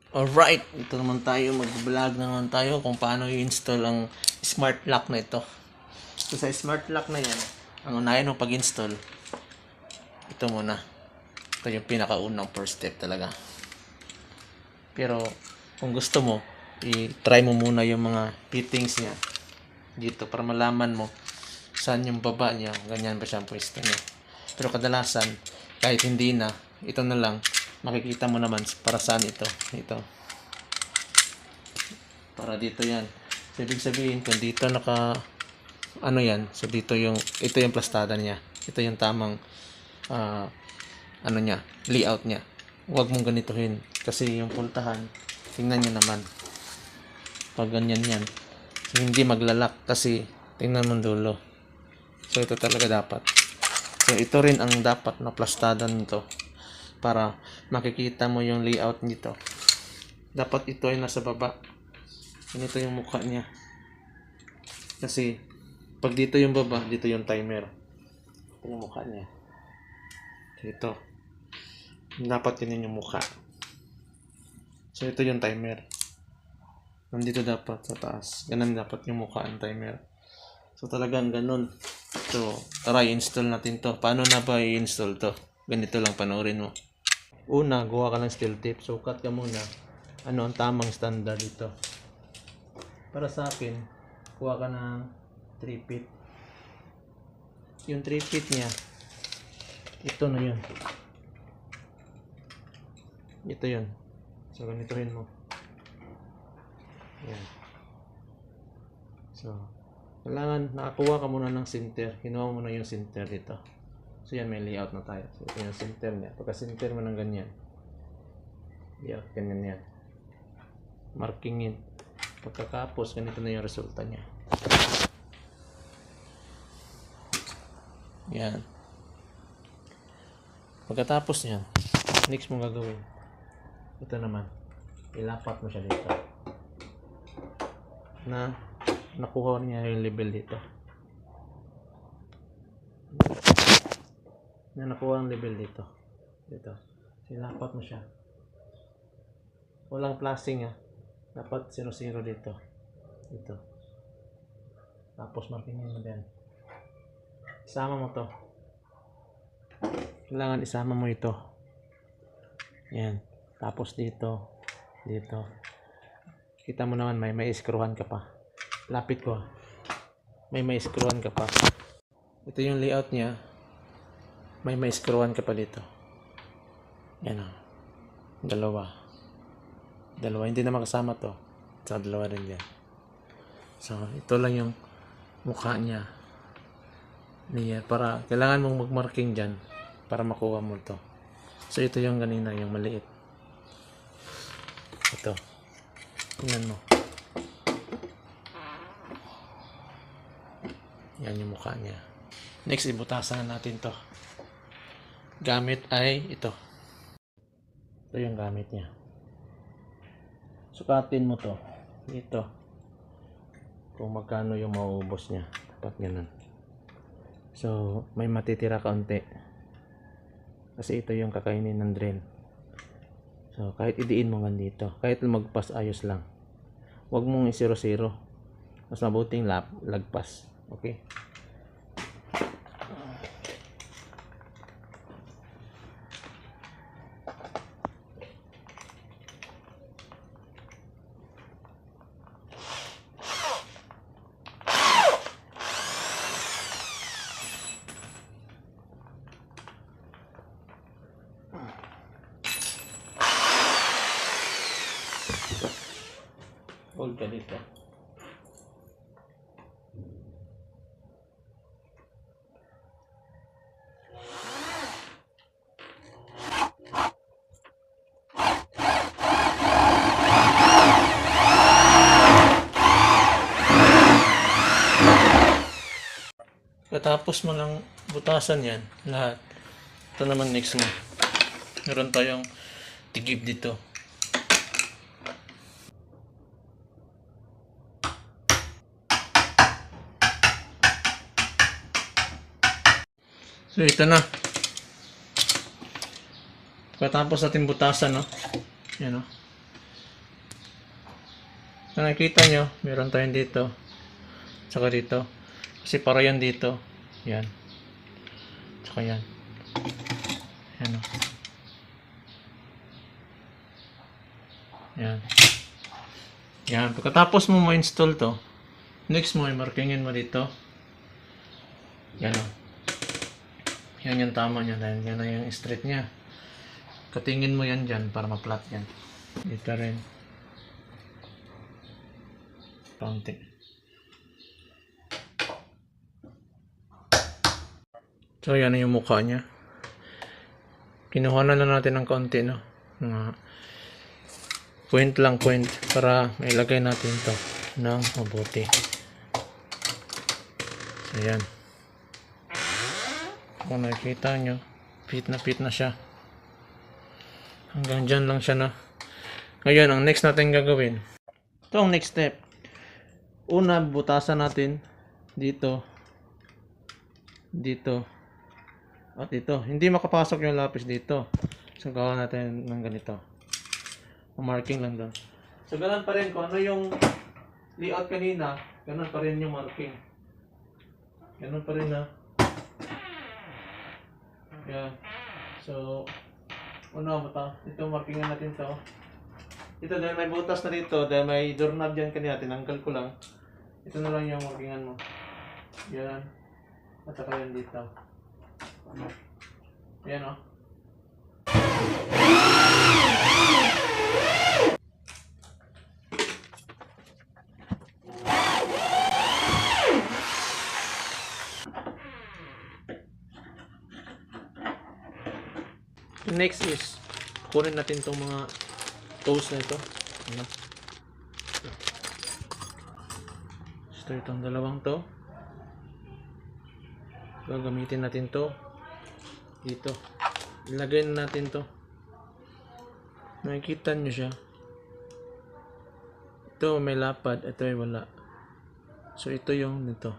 Alright, ito naman tayo, mag-vlog naman tayo kung paano i-install ang smart lock na ito. So sa smart lock na yan, ang unahin mo pag-install, ito muna. Ito yung pinakaunang first step talaga. Pero kung gusto mo, i-try mo muna yung mga fittings niya dito para malaman mo saan yung baba niya, ganyan ba siya ang pwesto niya. Pero kadalasan, kahit hindi na, ito na lang, makikita mo naman para saan ito. Para dito yan. So, ibig sabihin, kung dito ano yan, so dito ito yung plastada niya. Ito yung tamang, ano niya, layout niya. Huwag mong ganituhin. Kasi yung pultahan, tingnan nyo naman. Pag ganyan yan, so, hindi maglalak kasi tingnan mo dulo. So, ito talaga dapat. So, ito rin ang dapat na plastada nito para makikita mo yung layout nito. Dapat ito ay nasa baba. Ganito yung mukha niya. Kasi, pag dito yung baba, dito yung timer. Ito yung mukha niya. Ito. Dapat yun yung mukha. So, ito yung timer. Nandito dapat sa taas. Ganun dapat yung mukha ang timer. So, talagang ganun. So, tara, i-install natin to. Paano na ba i-install to? Ganito lang, panoorin mo. Una, gawa ka ng steel tip. Sukat ka muna. Ano ang tamang standard dito. Para sa akin, kuha ka ng 3 feet. Yung 3 feet niya, ito na yun. Ito yun. So, ganitohin mo. Yan. So, kailangan nakakuha ka muna ng center. Kinuha mo na yung center dito. So, yan, may layout na tayo. So, ito yung center niya. Pagka center mo ng ganyan. Yan, ganyan yan. Markingin. Pagkatapos, ganito na yung resulta niya. Yan. Pagkatapos niyan, next mong gagawin, ito naman, ilapat mo siya dito. Na, nakuha niya yung level dito. Na nakuha ang level dito. Dito. Ilapat mo siya. Walang flashing dapat 0-0 dito. Dito. Tapos markingin mo din. Isama mo to. Kailangan isama mo ito. Yan. Tapos dito. Dito. Kita mo naman may screwan ka pa. Lapit ko. May screwan ka pa. Ito yung layout niya. May screwan ka pa dito. Yan o. Dalawa. Hindi na makasama to. Sa dalawa rin yan. So, ito lang yung mukha niya. Para, kailangan mong magmarking dyan para makuha mo to. So, ito yung ganina, yung maliit. Ito. Tingnan mo. Yan yung mukha niya. Next, ibutasan natin to. Gamit ay ito. Ito yung gamit niya. Sukatin mo to. Ito. Kung magkano yung mauubos niya. Dapat ganun. So, may matitira kaunti. Kasi ito yung kakainin ng drill. So, kahit idiin mo dito. Kahit magpas ayos lang. Huwag mong i-0-0. Mas mabuting lagpas. Okay? Hold ka dito. Katapos mo lang butasan yan, lahat. Ito naman next mo. Meron tayong tigib dito. So, ito na. Pagkatapos natin butasan, no? Yan, no? So, nakikita nyo, meron tayong dito. Tsaka dito. Kasi para yan dito. Yan. Tsaka yan. Yan o. Yan. Yan. Pagkatapos mo ma-install to, next mo, markingin mo dito. Yan o. Yan yung tama niya. Dahil yan na yung straight niya. Katingin mo yan dyan para ma-flat yan. Dito rin. Kaunti. So, yan na yung mukha niya. Kinuha na natin ng kaunti, no? Point lang, point. Para mailagay natin to ng mabuti. So, yan. Kung nakikita nyo, fit na siya. Hanggang dyan lang siya na. Ngayon, ang next natin gagawin. Ito ang next step. Una, butasan natin dito. Dito. At dito. Hindi makapasok yung lapis dito. So, gawa natin ng ganito. Marking lang doon. So, ganun pa rin. Kung ano yung layout kanina, ganun pa rin yung marking. Ganun pa rin na. Yan. So, una buta. Ito, markingan natin to. Ito, dahil may butas na dito, dahil may doorknob dyan kanina, tinanggal ko lang. Ito na lang yung markingan mo. Yan. At saka yan dito. Yan o. Next is kunin natin itong mga toes na ito. Ano? So, itong dalawang to. Gagamitin natin to dito. Ilagay na natin to. Nakikita nyo siya. Ito may lapad, ito ay wala. So ito yung nito.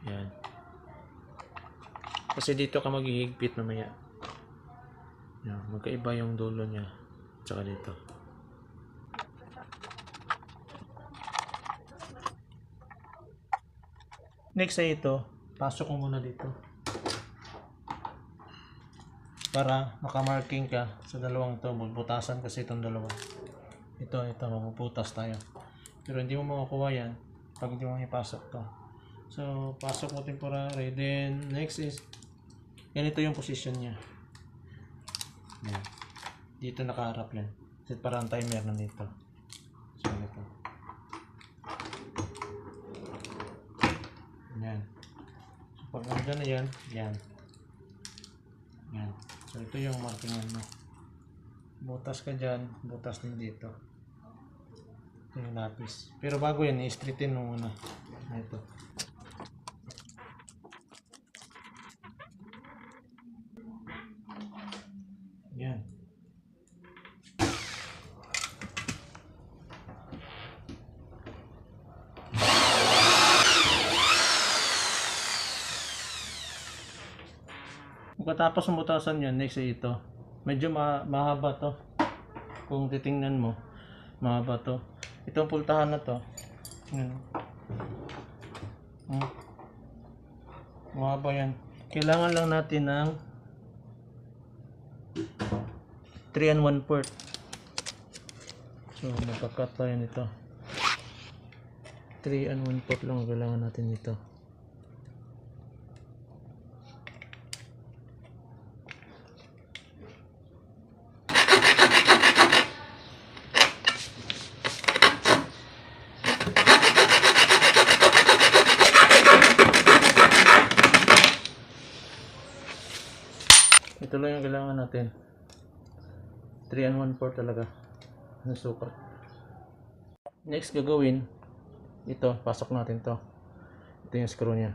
Yan. Kasi dito ka maghihigpit mamaya. Yan, magkaiba yung dulo niya. Tsaka dito. Next ay ito, pasok mo muna dito. Para makamarking ka sa dalawang to, magbutasan kasi itong dalawa. Ito, mabubutas tayo. Pero hindi mo makakuha yan pag hindi mo ipasok to. So, pasok mo temporary. Then, next is, yan ito yung position niya. Yan. Dito nakaharap yan. Kasi parang timer na dito. So, ito. Yan. So, pag nandyan na yan, yan. Yan. So, ito yung markingan mo. Butas ka dyan, butas din dito. Ito yung lapis. Pero bago yan, i-straighten mo muna. Ito. Yan. Pagkatapos ng butasan yan, next ay ito. Medyo mahaba to. Kung titingnan mo, mahaba to. Itong pultahan na to. Mahaba yan. Kailangan lang natin ng 3 and 1/4. So, magkakat tayo nito. 3 and 1/4 lang kailangan natin nito. Ito lang yung kailangan natin. 3 and 1/4 talaga ang sukat. Next gagawin, ito, pasok natin to. Ito yung screw nya.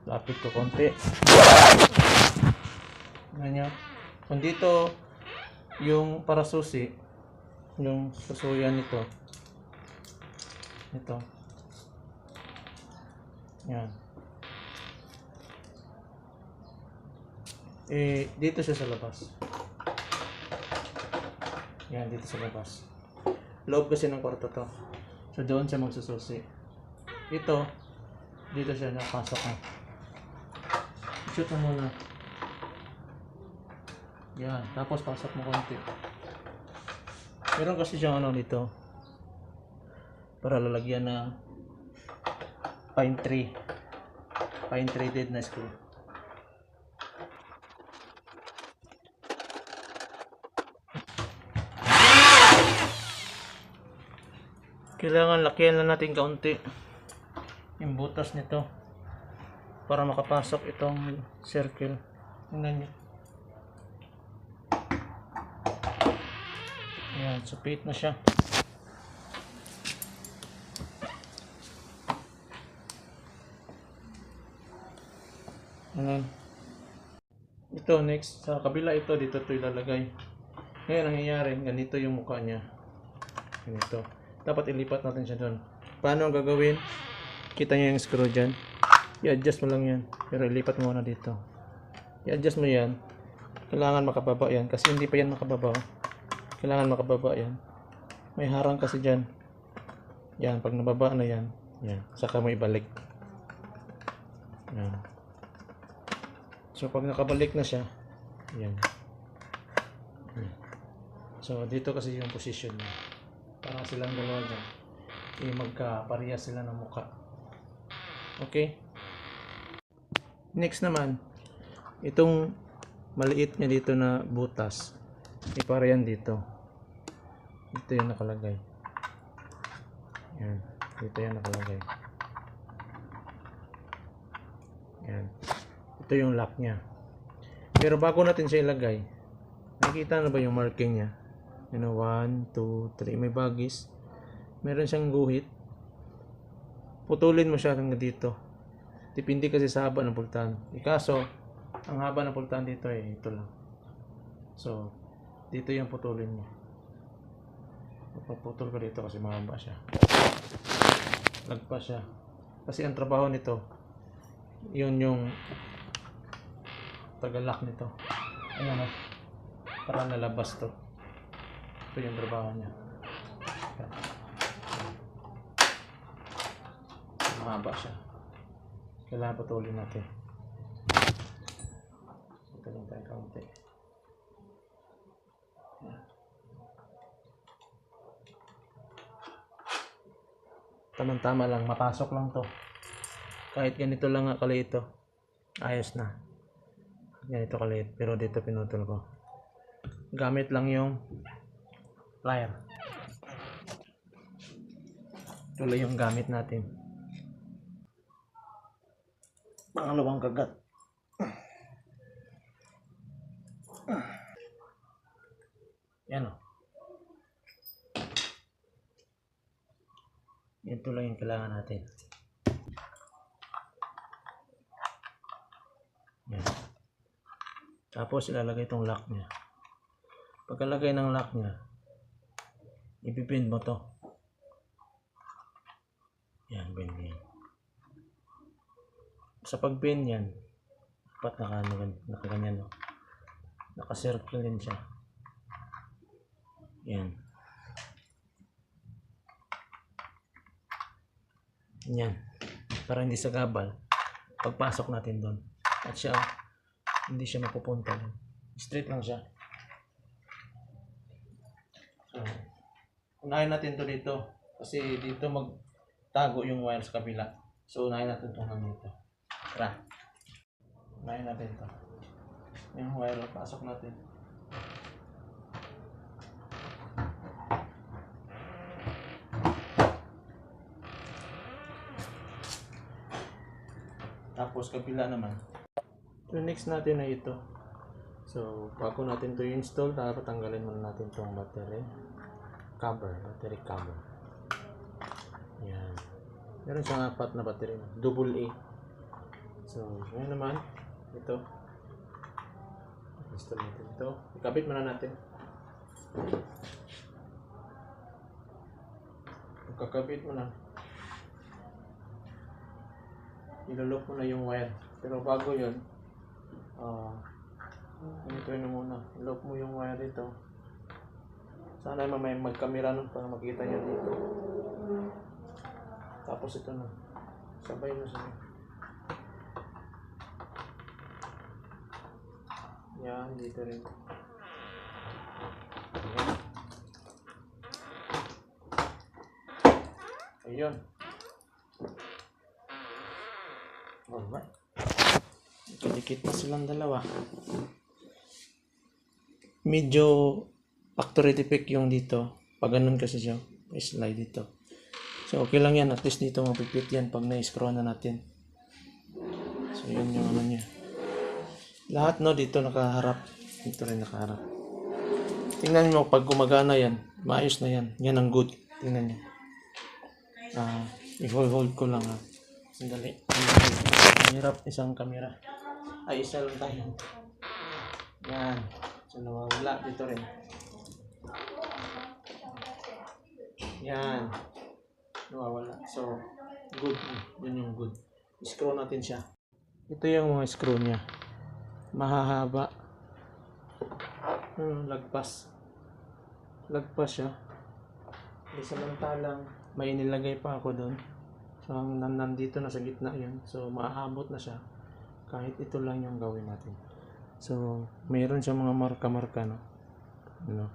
Lapit ko konti. Ganyan. Kung dito yung para susi, yung susuyan nito. Ito. Yan. Dito siya sa labas. Yan, dito sa labas. Loob kasi ng kwarto to. So doon siya magsususi. Ito, dito siya nakapasok na. Shoot mo muna. Yan, tapos pasok mo konti. Meron kasi siyang ano dito. Para lalagyan ng pine tree. Pine threaded na screw. Kailangan lakihan na natin kaunti yung butas nito para makapasok itong circle. Tingnan nyo. Ayan, supit na siya. Ayan. Ito next, sa kabila ito, dito ito ilalagay. Ngayon ang nangyayari, ganito yung mukha niya. Ganito. Dapat ilipat natin siya doon. Paano ang gagawin? Kita niyo yung screw dyan. I-adjust mo lang yan. Pero ilipat mo muna dito. I-adjust mo yan. Kailangan makababa yan. Kasi hindi pa yan makababa. Kailangan makababa yan. May harang kasi dyan. Yan. Pag nababa na yan. Yan. Saka mo ibalik. Yan. So pag nakabalik na siya. Yan. So dito kasi yung position niya. Parang silang dalawa dyan. Magkapareha sila ng mukha. Okay? Next naman, itong maliit niya dito na butas, ipara yan dito. Dito yung nakalagay. Yan. Dito yung nakalagay. Yan. Ito yung lock niya. Pero bago natin siya ilagay, nakikita na ba yung marking niya? You know, 1, 2, 3. May bagis. Meron siyang guhit. Putulin mo siya hanggang dito. Depende kasi sa haba ng pultahan. Ikaso, ang haba ng pultahan dito ay ito lang. So, dito yung putulin mo. Puputol ko dito kasi mahaba siya. Lagpas siya. Kasi ang trabaho nito, yun yung tagalak nito. Ayan o. Para nalabas to. Ito yung trabaho niya. Mahaba siya. Kailangan putulin natin. Ito lang tayo kaunti. Tama-tama lang. Mapasok lang to. Kahit ganito lang nga kaliit to. Ayos na. Ganito kaliit. Pero dito pinutol ko. Gamit lang yung plier. Ito lang yung gamit natin. Pangalawang kagat. Yan o. Ito lang yung kailangan natin. Yan. Tapos ilalagay itong lock niya. Pagkalagay ng lock niya, ipipin mo to. Yan, bend yan. Sa pag-pin yan, dapat nakaganyan, no? Naka-circle din siya. Yan. Yan. Para hindi sa gabal, pagpasok natin doon. At siya, hindi siya mapupunta doon. Straight lang siya. So, unahin natin to dito. Kasi dito magtago yung wire sa kabila. So, unahin natin ito dito. Tara. Unahin natin ito. Yung wire, pasok natin. Tapos kabila naman. So next natin ay ito. So bago natin to install, dapat tanggalin muna natin itong battery cover. Yan. Meron siyang 4 na battery. Double A. So ngayon naman, ito. Install natin ito. Ikabit muna natin. Pagkakabit mo na, ilolock mo na yung wire. Pero bago yun, ito na muna. Lock mo yung wire dito. Sana mamaya mag-camera nun para makita nyo dito. Tapos ito na. Sabay na siya. Yan, dito rin. Ayun. Alright. Kadikit na silang dalawa. Medyo factory defect yung dito. Pag ganun kasi siya, slide dito. So okay lang yan, at least dito mapipit yan pag na-screw na natin. So yun yung ano niya. Lahat no, dito nakaharap. Dito rin nakaharap. Tingnan mo pag gumagana yan, maayos na yan. Yan ang good. Tingnan nyo. I-hold ko lang ha. Sandali. Hirap isang camera. Ay, isa lang tayo. Yan. So nawawala dito rin. Yan. Nawawala. So, good. Yun yung good. Screw natin siya. Ito yung mga screw niya. Mahahaba. Lagpas. Lagpas siya. Di samantalang may inilagay pa ako doon. So, nandito na sa gitna yun. So, maaabot na siya. Kahit ito lang yung gawin natin. So, mayroon siya mga marka-marka, no? Ano?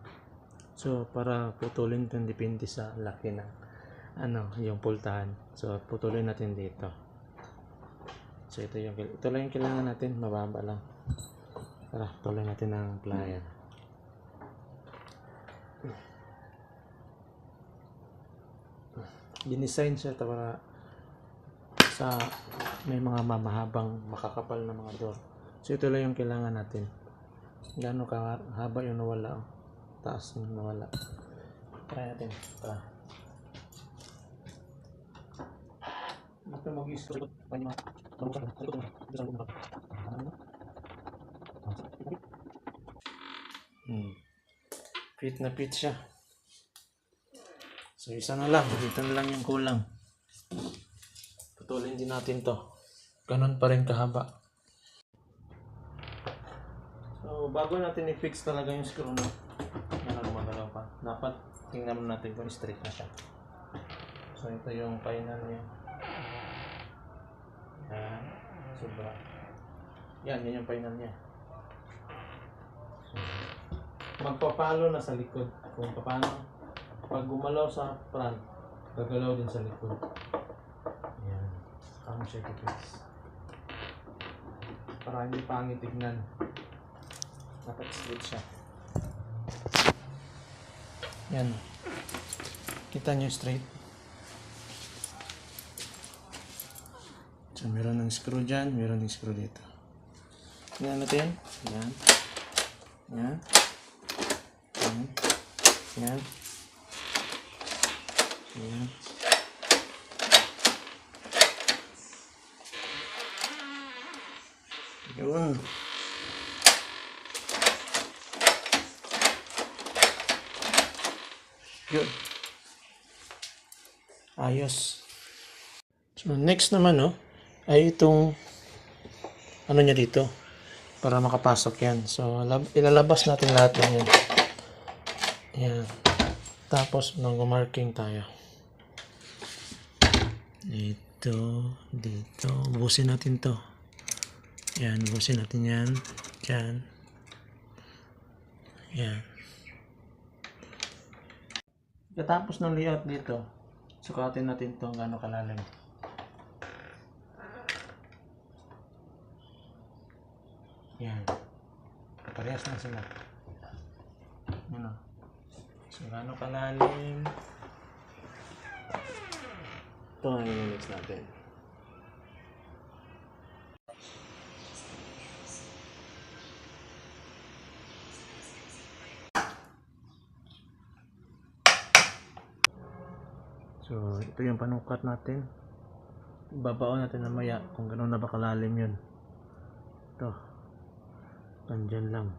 So, para putulin ito, depende sa laki ng yung pultahan. So, putulin natin dito. So, ito lang yung kailangan natin. Mababa lang. Tara, putulin natin ng plier. Dinesign siya para sa may mga mahabang makakapal na mga door. So, ito lang yung kailangan natin. Gano'n kahaba yung nawala. Taas yung nawala. Try natin. Tara. Ito mag-i-screw. Fit na fit siya. So isa na lang. Dito na lang yung kulang. Putulin din natin to. Ganon pa rin kahaba. So bago natin i-fix talaga yung screw na gumagalaw pa. Dapat tingnan natin kung straight na siya. So ito yung final niya. Yan. Sobra. Yan yung final niya. So, magpapalo na sa likod. Kung paano, pag gumalaw sa front, gagalaw din sa likod. Yan. Kamo siya i-fix. Para hindi pangit tignan. Dapat straight siya. Yan. Kita nyo straight. So, meron ng screw dyan, meron ng screw dito. Tingnan natin. Yan. Yan. Yan. Yan. Yan. Yun. Yun. Ayos. So, next naman, no? Ay itong ano niya dito para makapasok yan. So ilalabas natin lahat ng yan. Yan. Tapos mag-marking tayo. Dito, dito. Bubusin natin to. Yan, bubusin natin yan. Diyan. Yan. Katapos ng layout dito, sukatin natin to gaano kalalim. Yan. Parehas na sila. Yan o. So, gaano kalalim. Ito ang units natin. So, ito yung panukat natin. Babaon natin mamaya kung gano'n na ba kalalim yun. Ito. Nandyan lang.